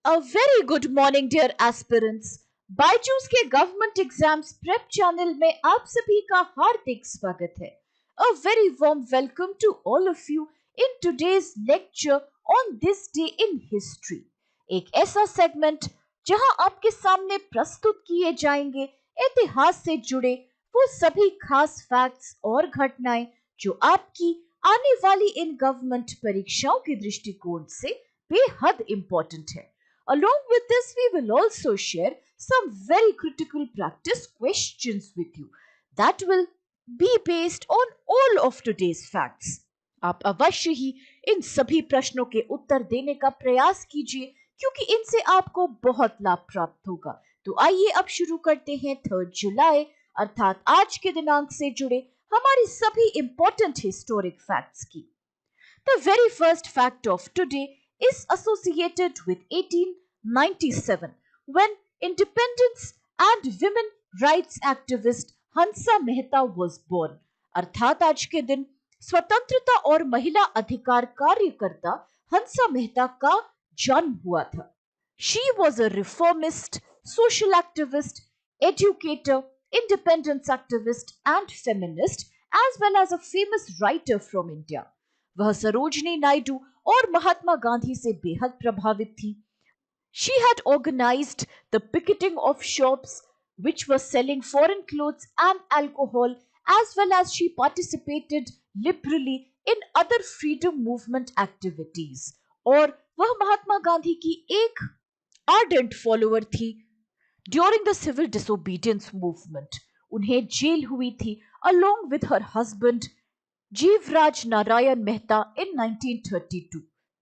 A very good morning, dear aspirants. Byju's के government exams prep channel में आप सभी का हार्दिक स्वागत है. A very warm welcome to all of you in today's lecture on this day in history. एक ऐसा सेगमेंट जहां आपके सामने प्रस्तुत किए जाएंगे इतिहास से जुड़े वो सभी खास फैक्ट्स और घटनाएं जो आपकी आने वाली इन गवर्नमेंट परीक्षाओं के दृष्टिकोण से बेहद इंपॉर्टेंट है. Along with this, we will also share some very critical practice questions with you that will be based on all of today's facts. आप अवश्य ही इन सभी प्रश्नों के उत्तर देने का प्रयास कीजिए क्योंकि इनसे आपको बहुत लाभ प्राप्त होगा. तो आइए अब शुरू करते हैं 3 जुलाई अर्थात आज के दिनांक से जुड़े हमारी सभी इंपॉर्टेंट हिस्टोरिक फैक्ट्स की. The very first fact of today is associated with 1897 when independence and women rights activist Hansa Mehta was born. अर्थात आज के दिन स्वतंत्रता और महिला अधिकार कार्यकर्ता हंसा मेहता का जन्म हुआ था. She was a reformist, social activist, educator, independence activist and feminist as well as a famous writer from India. वह सरोजनी नायडू और महात्मा गांधी से बेहद प्रभावित थी. She had organized the picketing of shops which were selling foreign clothes and alcohol as well as she participated liberally in other freedom movement activities. और वह महात्मा गांधी की एक ardent follower थी. During the civil disobedience movement, उन्हें jail हुई थी along with her husband Jivraj Narayan Mehta in 1932.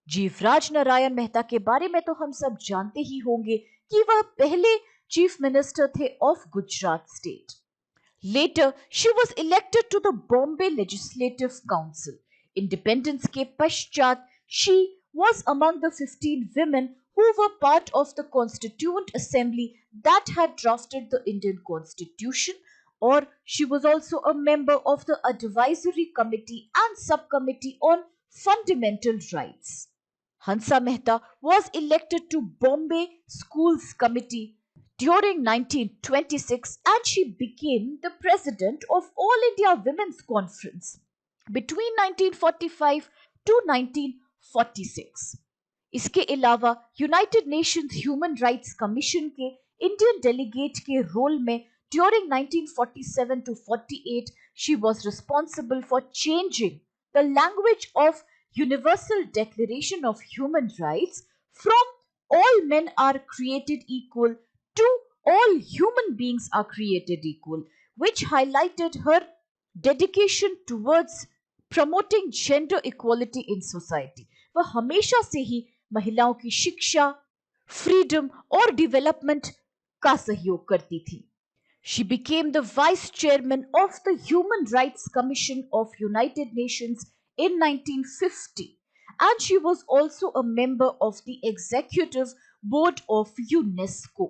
Jivraj Narayan Mehta के बारे में तो हम सब जानते ही होंगे कि वह पहले चीफ मिनिस्टर थे of Gujarat state. Later, she was elected to the Bombay Legislative Council. Independence के पश्चात, she was among the 15 women who were part of the Constituent Assembly that had drafted the Indian Constitution, or she was also a member of the Advisory Committee and Subcommittee on Fundamental Rights. Hansa Mehta was elected to Bombay Schools Committee during 1926 and she became the president of All India Women's Conference between 1945 to 1946. इसके अलावा United Nations human rights commission के Indian delegate के role में during 1947 to 48 she was responsible for changing the language of Universal Declaration of Human Rights from all men are created equal to all human beings are created equal, which highlighted her dedication towards promoting gender equality in society. वह हमेशा से ही महिलाओं की शिक्षा, freedom और development का सहयोग करती थी. She became the vice chairman of the Human Rights Commission of United Nations in 1950 and she was also a member of the executive board of UNESCO.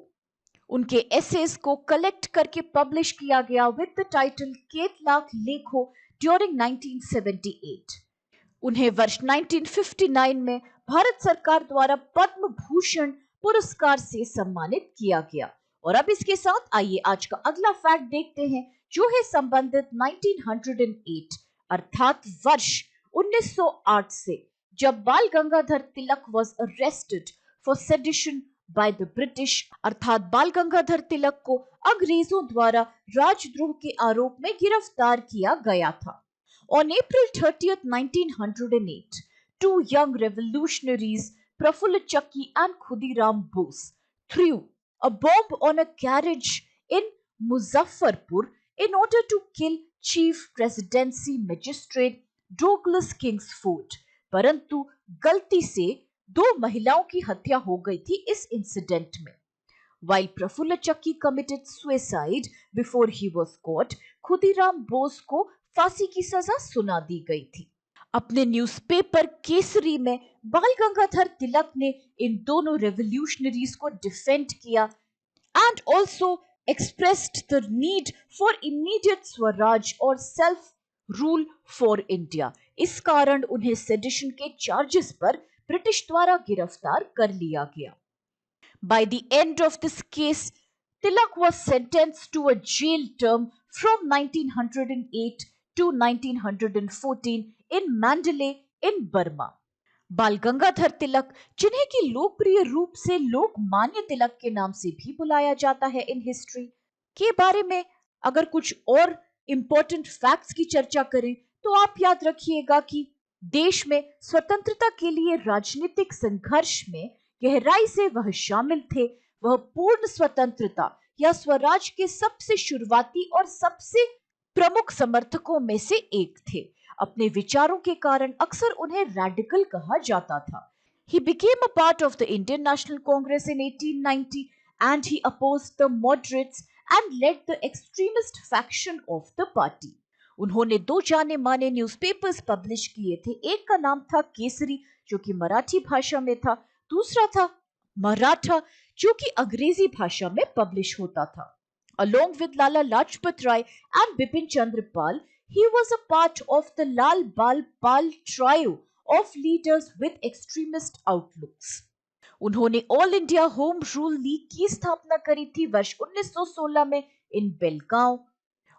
उनके essays को कलेक्ट करके पब्लिश किया गया with the title केतलाक लेखो during 1978. उन्हें वर्ष 1959 में भारत सरकार द्वारा पद्म भूषण पुरस्कार से सम्मानित किया गया. और अब इसके साथ आइए आज का अगला फैक्ट देखते हैं जो है संबंधित 1908 अर्थात वर्ष 1908 से जब बाल गंगाधर तिलक was arrested for sedition by the British. अर्थात बाल गंगाधर तिलक को अंग्रेजों द्वारा राजद्रोह के आरोप में गिरफ्तार किया गया था. On April 30th, 1908, two young revolutionaries, Prafulla Chakki and Khudiram Bose, threw a bomb on a carriage in Muzaffarpur in order to kill Chief Presidency Magistrate Douglas Kingsford. परंतु गलती से 2 महिलाओं की हत्या हो गई थी इस इंसिडेंट में. While Prafulla Chakki committed suicide before he was caught, Khudiram Bose को फांसी की सजा सुना दी गई थी. अपने न्यूज़पेपर केसरी में बाल गंगाधर तिलक ने इन दोनों रेवोल्यूशनरीज को डिफेंड किया and also expressed the need for immediate Swaraj और सेल्फ रूल फॉर इंडिया. इस कारण उन्हें सेडिशन के चार्जेस पर ब्रिटिश द्वारा गिरफ्तार कर लिया गया. By the end of this case, Tilak was sentenced to a jail term from 1908 to 1914 in Mandalay in Burma. बाल गंगाधर तिलक, जिन्हें कि लोकप्रिय रूप से लोकमान्य तिलक के नाम से भी बुलाया जाता है इन हिस्ट्री, के बारे में अगर कुछ और इंपॉर्टेंट फैक्ट्स की चर्चा करें तो आप याद रखिएगा कि देश में स्वतंत्रता के लिए राजनीतिक संघर्ष में गहराई से वह शामिल थे। वह पूर्ण स्वतंत्रता या स्वराज के सबसे शुरुआती और सबसे प्रमुख समर्थकों में से एक थे। अपने विचारों के कारण अक्सर उन्हें रैडिकल कहा जाता था। He became a part of the Indian National Congress in 1890 and he opposed the moderates and led the extremist faction of the party. उन्होंने दो जाने माने न्यूज़पेपर्स पब्लिश किए थे। एक का नाम था केसरी, जो कि मराठी भाषा में था, दूसरा था मराठा, जो कि अंग्रेजी भाषा में पब्लिश होता था। Along with Lala Lajpat Rai and Bipin Chandra Pal, he was a part of the Lal Bal Pal trio of leaders with extremist outlooks. उन्होंने all India Home Rule League की स्थापना करी थी वर्ष 1916 में इन बेलगांव।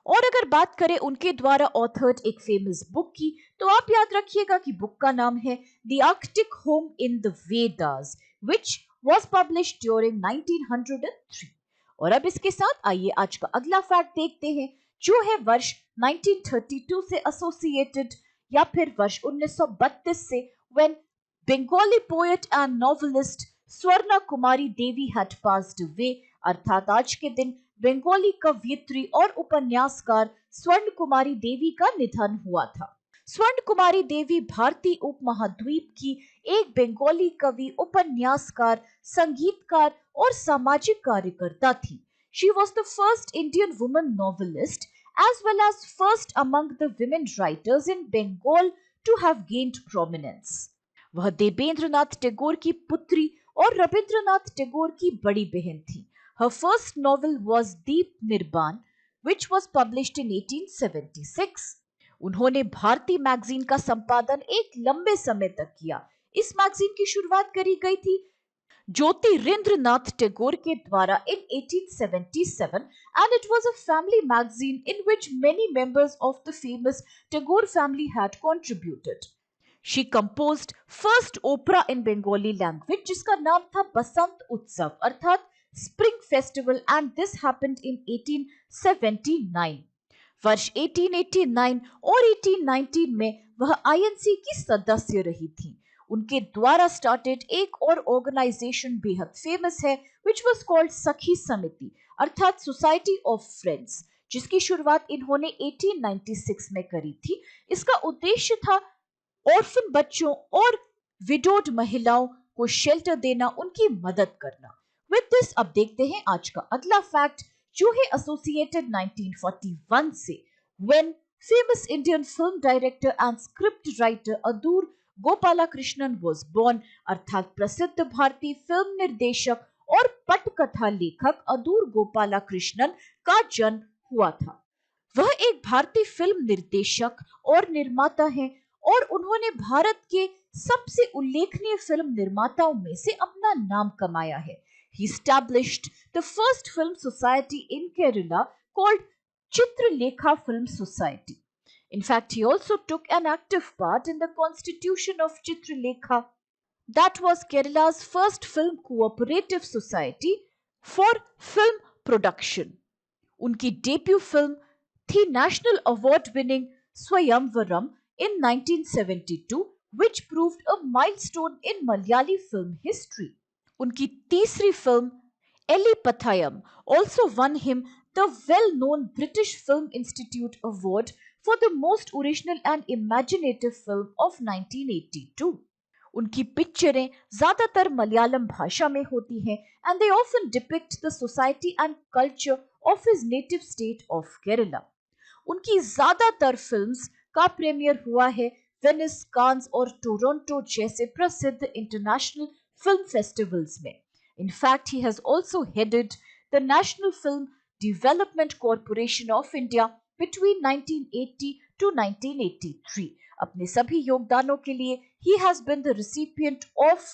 और अगर बात करें उनके द्वारा ऑथर्ड एक फेमस बुक की, तो आप याद रखिएगा कि बुक का नाम है the Arctic home in the Vedas, which was published during 1903। और अब इसके साथ आइए आज का अगला फैक्ट देखते हैं, जो है वर्ष 1932 से एसोसिएटेड या फिर वर्ष 1932 से, when Bengali poet and novelist Swarna Kumari Devi had passed away। अर्थात आज के दिन बंगाली कवयित्री और उपन्यासकार स्वर्ण कुमारी देवी का निधन हुआ था। स्वर्ण कुमारी देवी भारतीय उपमहाद्वीप की एक बंगाली कवि, उपन्यासकार, संगीतकार और सामाजिक कार्यकर्ता थी। She was the first Indian woman novelist as well as first among the women writers in Bengal to have gained prominence। वह देवेंद्रनाथ टैगोर की पुत्री और रविंद्रनाथ टैगोर की बड़ी बहन थी। Her first novel was Deep Nirban, which was published in 1876। उन्होंने भारतीय मैगजीन का संपादन एक लंबे समय तक किया। इस मैगजीन की शुरुआत करी गई थी ज्योतिरिंद्रनाथ टैगोर के द्वारा in 1877 and it was a family magazine in which many members of the famous Tagore family had contributed। She composed first opera in Bengali language जिसका नाम था बसंत उत्सव अर्थात spring festival, and this happened in 1879। वर्ष 1889 और 1819 में वह INC की सदस्य रही थी। उनके द्वारा स्टार्टेड एक और ऑर्गेनाइजेशन बेहद फेमस है, which was called सखी समिति अर्थात सोसाइटी ऑफ फ्रेंड्स, जिसकी शुरुआत इन्होंने 1896 में करी थी। इसका उद्देश्य था ऑर्फन बच्चों और विडोड महिलाओं को शेल्टर देना, उनकी मदद करना। विद दिस अब देखते हैं आज का अगला फैक्ट, जो है एसोसिएटेड 1941 से, when famous Indian film director and script writer Adoor Gopalakrishnan was born. अर्थात प्रसिद्ध भारतीय फिल्म निर्देशक और पटकथा लेखक अदूर गोपालकृष्णन का जन्म हुआ था। वह एक भारतीय फिल्म निर्देशक और निर्माता हैं और उन्होंने भारत के सबसे उल्लेखनीय फिल्म निर्माताओं में से अपना नाम कमाया है। He established the first film society in Kerala called Chitralekha Film Society। In fact, he also took an active part in the constitution of Chitralekha, that was Kerala's first film cooperative society for film production। उनकी debut film थी national award winning Swayamvaram in 1972, which proved a milestone in Malayali film history। उनकी तीसरी film Elippathayam also won him the well-known British Film Institute Award for the most original and imaginative film of 1982। उनकी पिक्चरें ज्यादातर मलयालम भाषा में होती हैं and they often depict the society and culture of his native state of Kerala। उनकी ज्यादातर films का प्रीमियर हुआ है वेनिस, कांस और टोरंटो जैसे प्रसिद्ध इंटरनेशनल फिल्म फेस्टिवल्स में। In fact, he has also headed the National Film Development Corporation of India between 1980 to 1983। अपने सभी योगदानों के लिए he has been the recipient of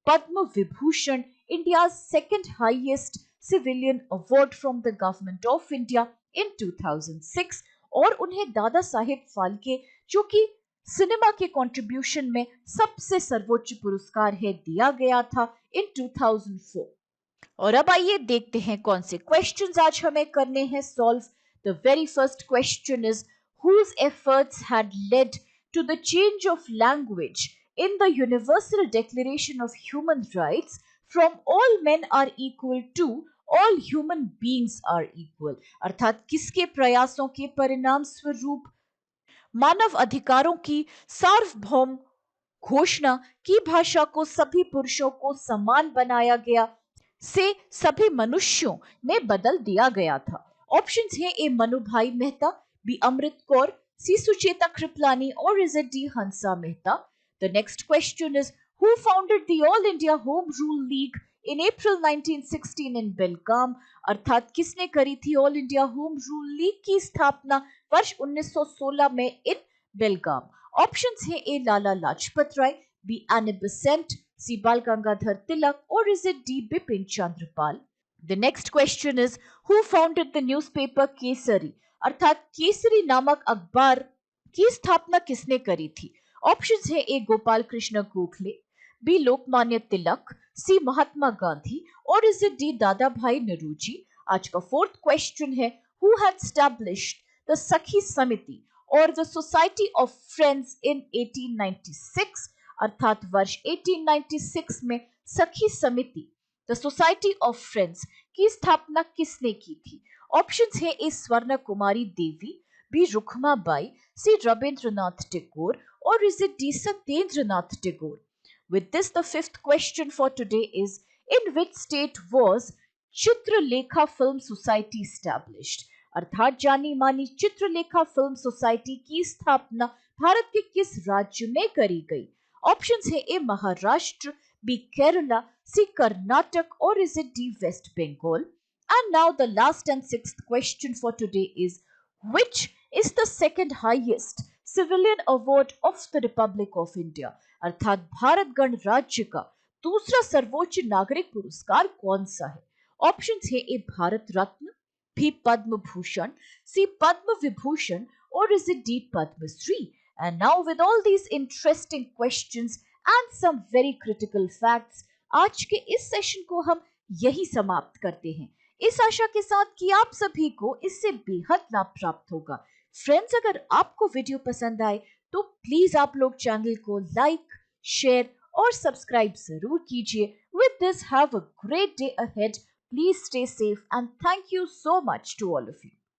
Padma Vibhushan India's second highest civilian award from the Government of India in 2006 और उन्हें दादा साहेब फाल्के जो कि cinema के contribution में सबसे सर्वोच्च पुरस्कार है दिया गया था इन 2004। और अब आइए देखते हैं कौन से क्वेश्चंस आज हमें करने हैं solve. The very first question is whose efforts had led to the change of language in the Universal Declaration of Human Rights from all men are equal to all human beings are equal। अर्थात किसके प्रयासों के परिणाम स्वरूप मानव अधिकारों की सार्वभौम घोषणा की भाषा को सभी पुरुषों को समान बनाया गया से सभी मनुष्यों में बदल दिया गया था। ऑप्शंस हैं A Manubhai Mehta, B Amrit Kaur, C Sucheta Kripalani और is it D Hansa Mehta. The next question is who founded the All India Home Rule League in April 1916 in Belgaum. अर्थात किसने करी थी All India Home Rule League की स्थापना वर्ष 1916 में इन बेलगाम। ऑप्शंस हैं A Lala Lajpat Rai, B Annie Besant, C Bal Gangadhar Tilak और is it D Bipin Chandrapal. The next question is who founded the newspaper Kesari. अर्थात केसरी नामक अखबार की स्थापना किसने करी थी। ऑप्शंस हैं ए गोपाल कृष्ण गोखले, बी लोकमान्य तिलक, सी महात्मा गांधी और इज इट डी दादा भाई नौरोजी। आज का फोर्थ क्वेश्चन है हु हैड एस्टैब्लिश्ड द सखी समिति और द सोसाइटी ऑफ फ्रेंड्स इन 1896। अर्थात वर्ष 1896 में सखी समिति द सोसाइटी ऑफ फ्रेंड्स की स्थापना किसने की थी। ऑप्शंस हैं ए स्वर्ण कुमारी देवी, बी रुखमा बाई, सी रविंद्रनाथ टैगोर और is it D Satyendranath Tagore. With this, the fifth question for today is in which state was Chitralekha film society established। अर्थात जानी मानी चित्रलेखा फिल्म सोसाइटी की स्थापना भारत के किस राज्य में करी गई। ऑप्शंस है A Maharashtra, B Kerala, C Karnataka और is it D West Bengal. And now the last and sixth question for today is which is the second highest civilian award of the Republic of India। अर्थात भारत गणराज्य का दूसरा सर्वोच्च नागरिक पुरस्कार कौन सा है। ऑप्शंस है A Bharat Ratna, B Padma Bhushan, C Padma Vibhushan और is it D Padmashri. And now with all these interesting questions and some very critical facts आज के इस सेशन को हम यही समाप्त करते हैं, इस आशा के साथ कि आप सभी को इससे बेहद लाभ प्राप्त होगा। फ्रेंड्स, अगर आपको वीडियो पसंद आए तो प्लीज आप लोग चैनल को लाइक, शेयर और सब्सक्राइब जरूर कीजिए। With this, have a great day ahead, please stay safe and thank you so much to all of you.